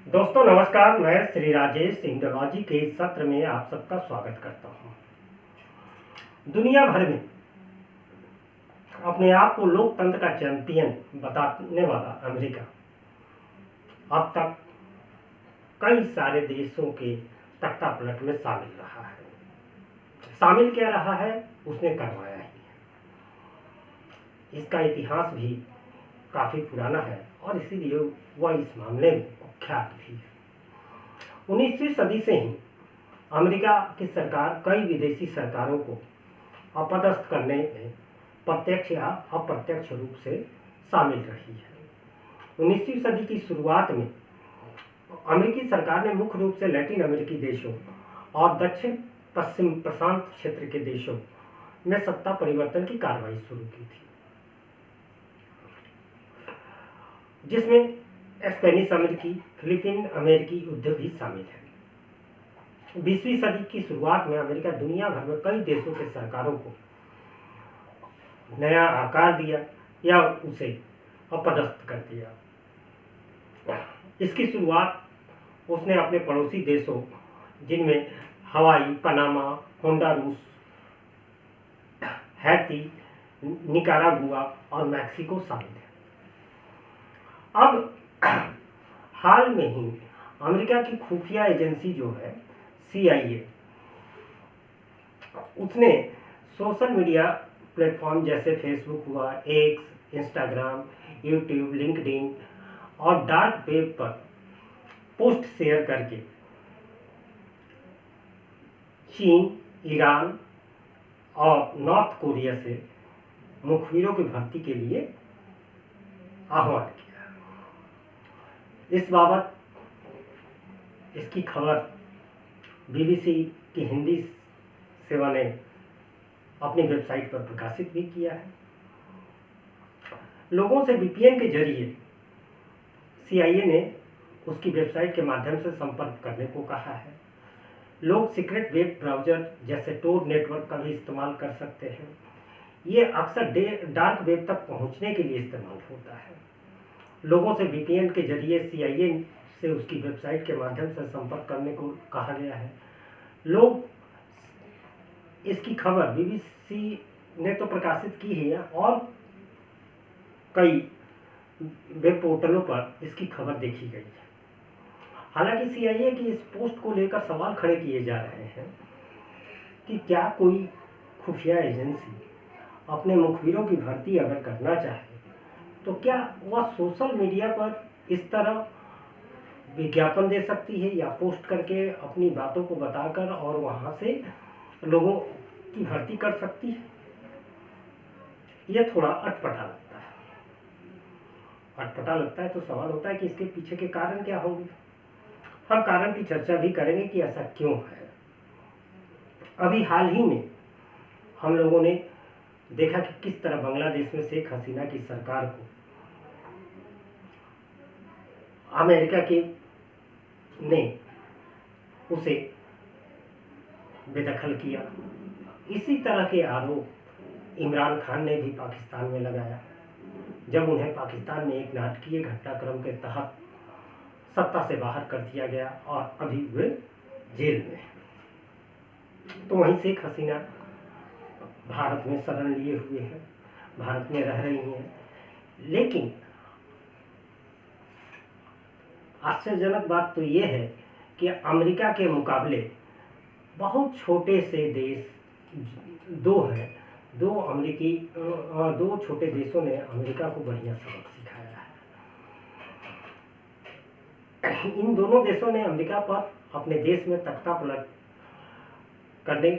दोस्तों नमस्कार, मैं श्री राजेश इंडोलॉजी के इस सत्र में आप सबका स्वागत करता हूं। दुनिया भर में अपने आप को लोकतंत्र का चैंपियन बताने वाला अमेरिका अब तक कई सारे देशों के तख्तापलट में शामिल रहा है। शामिल क्या रहा है, उसने करवाया ही है। इसका इतिहास भी काफी पुराना है और इसीलिए वह इस मामले में कुख्यात भी है। 19वीं सदी से ही अमेरिका की सरकार कई विदेशी सरकारों को अपदस्थ करने में प्रत्यक्ष या अप्रत्यक्ष रूप से शामिल रही है। 19वीं सदी की शुरुआत में अमेरिकी सरकार ने मुख्य रूप से लैटिन अमेरिकी देशों और दक्षिण पश्चिम प्रशांत क्षेत्र के देशों में सत्ता परिवर्तन की कार्रवाई शुरू की थी, जिसमें स्पेनिश अमेरिकी, फिलीपीन अमेरिकी युद्ध भी शामिल है। 20वीं सदी की शुरुआत में अमेरिका दुनिया भर में कई देशों के सरकारों को नया आकार दिया या उसे अपदस्थ कर दिया। इसकी शुरुआत उसने अपने पड़ोसी देशों, जिनमें हवाई, पनामा, होंडुरास, हैती, निकारागुआ और मैक्सिको शामिल है। अब हाल में ही अमेरिका की खुफिया एजेंसी जो है CIA, उसने सोशल मीडिया प्लेटफॉर्म जैसे फेसबुक हुआ, एक्स, इंस्टाग्राम, यूट्यूब, लिंक्डइन और डार्क वेब पर पोस्ट शेयर करके चीन, ईरान और नॉर्थ कोरिया से मुखबिरों की भर्ती के लिए आह्वान किया। इस बाबत इसकी खबर BBC की हिंदी सेवा ने अपनी वेबसाइट पर प्रकाशित भी किया है। लोगों से VPN के जरिए CIA ने उसकी वेबसाइट के माध्यम से संपर्क करने को कहा है। लोग सीक्रेट वेब ब्राउजर जैसे टोर नेटवर्क का भी इस्तेमाल कर सकते हैं। ये अक्सर डार्क वेब तक पहुंचने के लिए इस्तेमाल होता है। लोगों से VPN के जरिए CIA से उसकी वेबसाइट के माध्यम से संपर्क करने को कहा गया है। लोग इसकी खबर BBC ने तो प्रकाशित की है और कई वेब पोर्टलों पर इसकी खबर देखी गई है। हालांकि CIA की इस पोस्ट को लेकर सवाल खड़े किए जा रहे हैं कि क्या कोई खुफिया एजेंसी अपने मुखबिरों की भर्ती अगर करना चाहे तो क्या वह सोशल मीडिया पर इस तरह विज्ञापन दे सकती है या पोस्ट करके अपनी बातों को बताकर और वहां से लोगों की भर्ती कर सकती है। यह थोड़ा अटपटा लगता है तो सवाल होता है कि इसके पीछे के कारण क्या होंगे। हम कारण की चर्चा भी करेंगे कि ऐसा क्यों है। अभी हाल ही में हम लोगों ने देखा कि किस तरह बांग्लादेश में शेख हसीना की सरकार को अमेरिका के ने उसे बेदखल किया। इसी तरह के आरोप इमरान खान ने भी पाकिस्तान में लगाया, जब उन्हें पाकिस्तान में एक नाटकीय घटनाक्रम के तहत सत्ता से बाहर कर दिया गया और अभी वे जेल में। तो वहीं शेख हसीना भारत में शरण लिए हुए हैं, भारत में रह रही हैं, लेकिन आश्चर्यजनक बात तो ये है कि अमेरिका के मुकाबले बहुत छोटे से देश दो हैं। दो छोटे देशों ने अमेरिका को बढ़िया सबक सिखाया है। इन दोनों देशों ने अमेरिका पर अपने देश में तख्तापलट करने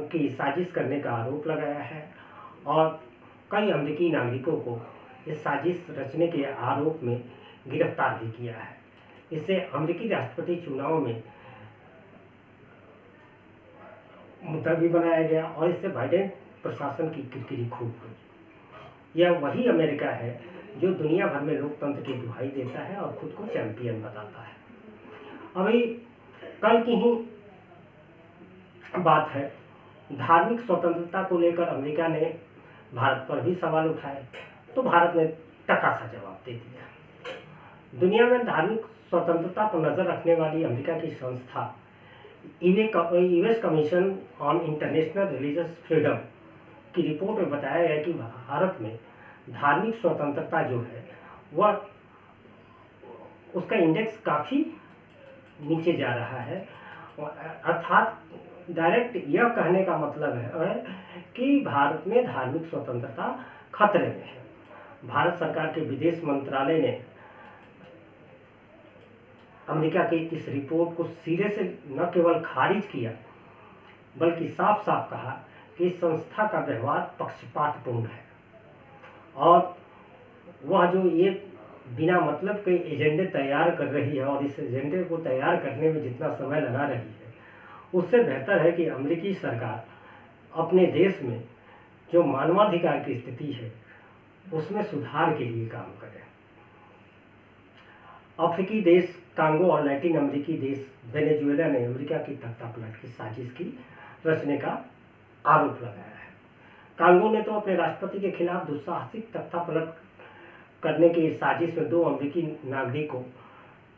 की साजिश करने का आरोप लगाया है और कई अमेरिकी नागरिकों को इस साजिश रचने के आरोप में गिरफ्तार भी किया है। इससे अमेरिकी राष्ट्रपति चुनाव में मुद्दा भी बनाया गया और इससे बाइडेन प्रशासन की किरकिरी खूब हुई। यह वही अमेरिका है जो दुनिया भर में लोकतंत्र की दुहाई देता है और खुद को चैंपियन बताता है। अभी कल की ही बात है, धार्मिक स्वतंत्रता को लेकर अमेरिका ने भारत पर भी सवाल उठाए तो भारत ने टका सा जवाब दे दिया। दुनिया में धार्मिक स्वतंत्रता पर नजर रखने वाली अमेरिका की संस्था US commission on international religious freedom की रिपोर्ट में बताया गया कि भारत में धार्मिक स्वतंत्रता जो है वह उसका इंडेक्स काफ़ी नीचे जा रहा है। अर्थात डायरेक्ट यह कहने का मतलब है कि भारत में धार्मिक स्वतंत्रता खतरे में है। भारत सरकार के विदेश मंत्रालय ने अमेरिका की इस रिपोर्ट को सिरे से न केवल खारिज किया बल्कि साफ साफ कहा कि इस संस्था का व्यवहार पक्षपातपूर्ण है और वह जो ये बिना मतलब के एजेंडे तैयार कर रही है और इस एजेंडे को तैयार करने में जितना समय लगा रही है उससे बेहतर है कि अमेरिकी सरकार अपने देश में जो मानवाधिकार की स्थिति है उसमें सुधार के लिए काम करे। अफ्रीकी देश कांगो और लैटिन अमेरिकी देश वेनेजुएला ने अमेरिका की तख्तापलट की साजिश की रचने का आरोप लगाया है। कांगो ने तो अपने राष्ट्रपति के खिलाफ दुस्साहसिक तख्तापलट करने की साजिश में 2 अमेरिकी नागरिकों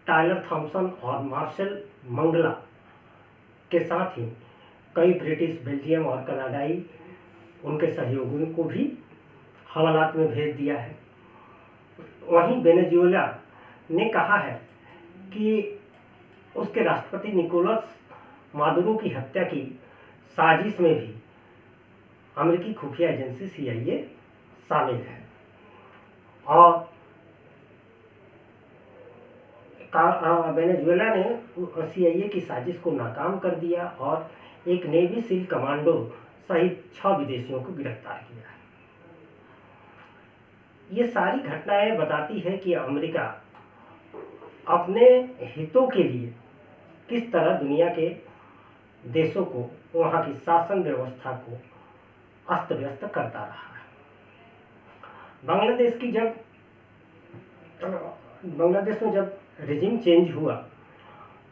टायलर थॉमसन और मार्शल मंगला के साथ ही कई ब्रिटिश, बेल्जियम और कनाडाई उनके सहयोगियों को भी हवालात में भेज दिया है। वहीं वेनेजुएला ने कहा है कि उसके राष्ट्रपति निकोलस मादुरो की हत्या की साजिश में भी अमेरिकी खुफिया एजेंसी CIA शामिल है और वेनेजुएला ने CIA की साजिश को नाकाम कर दिया और एक नेवी सील कमांडो सहित 6 विदेशियों को गिरफ्तार किया है। ये सारी घटनाएं बताती है कि अमेरिका अपने हितों के लिए किस तरह दुनिया के देशों को, वहाँ की शासन व्यवस्था को अस्त व्यस्त करता रहा है। बांग्लादेश में जब रिजिम चेंज हुआ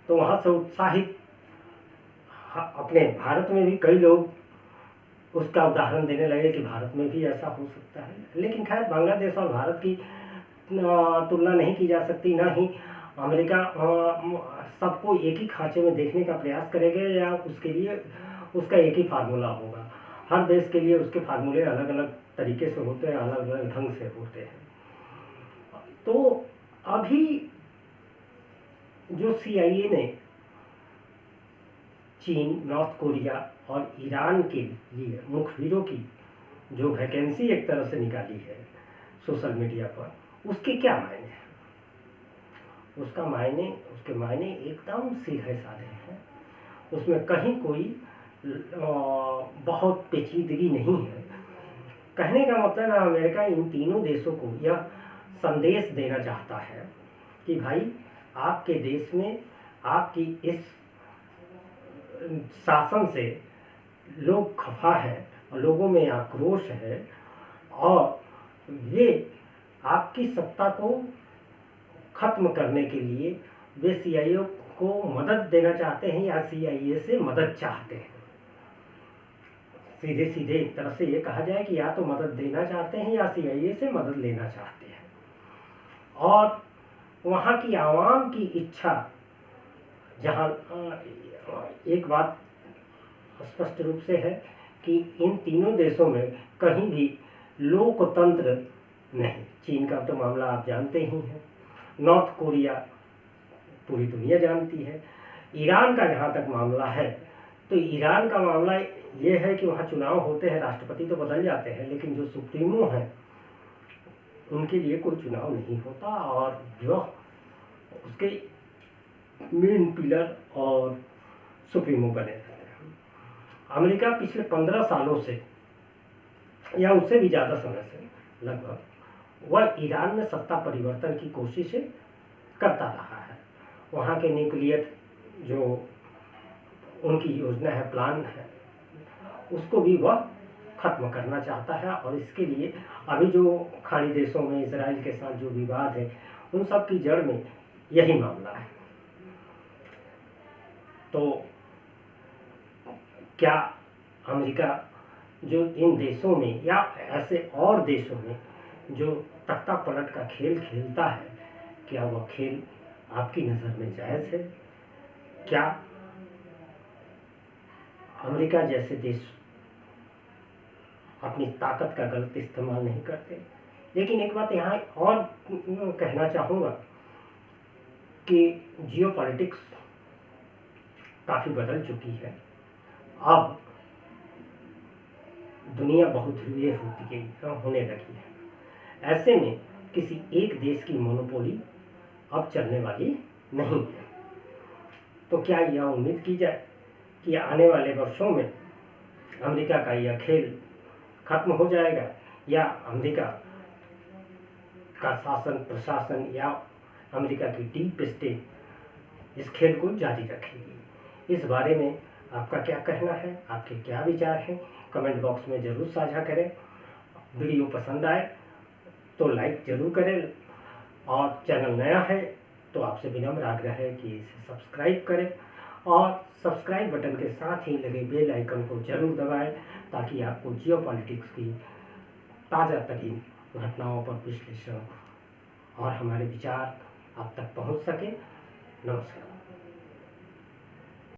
तो वहाँ से उत्साहित अपने भारत में भी कई लोग उसका उदाहरण देने लगे कि भारत में भी ऐसा हो सकता है। लेकिन खैर बांग्लादेश और भारत की तुलना नहीं की जा सकती, ना ही अमेरिका सबको एक ही खांचे में देखने का प्रयास करेगा या उसके लिए उसका एक ही फार्मूला होगा। हर देश के लिए उसके फार्मूले अलग अलग तरीके से होते हैं, अलग अलग ढंग से होते हैं। तो अभी जो CIA ने चीन, नॉर्थ कोरिया और ईरान के लिए मुखबिरों की जो वैकेंसी एक तरह से निकाली है सोशल मीडिया पर, उसके क्या मायने हैं? उसके मायने एकदम सीधे साधे हैं। उसमें कहीं कोई बहुत पेचीदगी नहीं है। कहने का मतलब है अमेरिका इन तीनों देशों को यह संदेश देना चाहता है कि भाई आपके देश में आपकी इस शासन से लोग खफा है और लोगों में आक्रोश है और वे आपकी सत्ता को खत्म करने के लिए वे CIA को मदद देना चाहते हैं या CIA से मदद चाहते हैं। सीधे सीधे एक तरह से ये कहा जाए कि या तो मदद देना चाहते हैं या CIA से मदद लेना चाहते हैं। और वहाँ की आवाम की इच्छा, जहाँ एक बात स्पष्ट रूप से है कि इन तीनों देशों में कहीं भी लोकतंत्र नहीं। चीन का तो मामला आप जानते ही हैं, नॉर्थ कोरिया पूरी दुनिया जानती है। ईरान का जहाँ तक मामला है तो ईरान का मामला ये है कि वहाँ चुनाव होते हैं, राष्ट्रपति तो बदल जाते हैं, लेकिन जो सुप्रीमो हैं उनके लिए कोई चुनाव नहीं होता और जो उसके मेन पिलर और सुप्रीमो बने रहते हैं। अमेरिका पिछले 15 सालों से या उससे भी ज़्यादा समय से लगभग वह ईरान में सत्ता परिवर्तन की कोशिशें करता रहा है। वहाँ के न्यूक्लियर जो उनकी योजना है, प्लान है, उसको भी वह खत्म करना चाहता है और इसके लिए अभी जो खाड़ी देशों में इजराइल के साथ जो विवाद है उन सब की जड़ में यही मामला है। तो क्या अमेरिका जो इन देशों में या ऐसे और देशों में जो तख्ता पलट का खेल खेलता है, क्या वह खेल आपकी नज़र में जायज़ है? क्या अमेरिका जैसे देश अपनी ताकत का गलत इस्तेमाल नहीं करते? लेकिन एक बात यहाँ और कहना चाहूँगा कि जियोपॉलिटिक्स काफ़ी बदल चुकी है। अब दुनिया बहुध्रुवीय होने लगी है। ऐसे में किसी एक देश की मोनोपोली अब चलने वाली नहीं है। तो क्या यह उम्मीद की जाए कि आने वाले वर्षों में अमेरिका का यह खेल खत्म हो जाएगा, या अमेरिका का शासन प्रशासन या अमेरिका की डीप स्टेट इस खेल को जारी रखेगी? इस बारे में आपका क्या कहना है? आपके क्या विचार हैं? कमेंट बॉक्स में ज़रूर साझा करें। वीडियो पसंद आए तो लाइक ज़रूर करें, और चैनल नया है तो आपसे विनम्र आग्रह है कि इसे सब्सक्राइब करें, और सब्सक्राइब बटन के साथ ही लगे बेल आइकन को जरूर दबाएं, ताकि आपको जियोपॉलिटिक्स की ताज़ा तरीन घटनाओं पर विश्लेषण और हमारे विचार आप तक पहुंच सके। नमस्कार।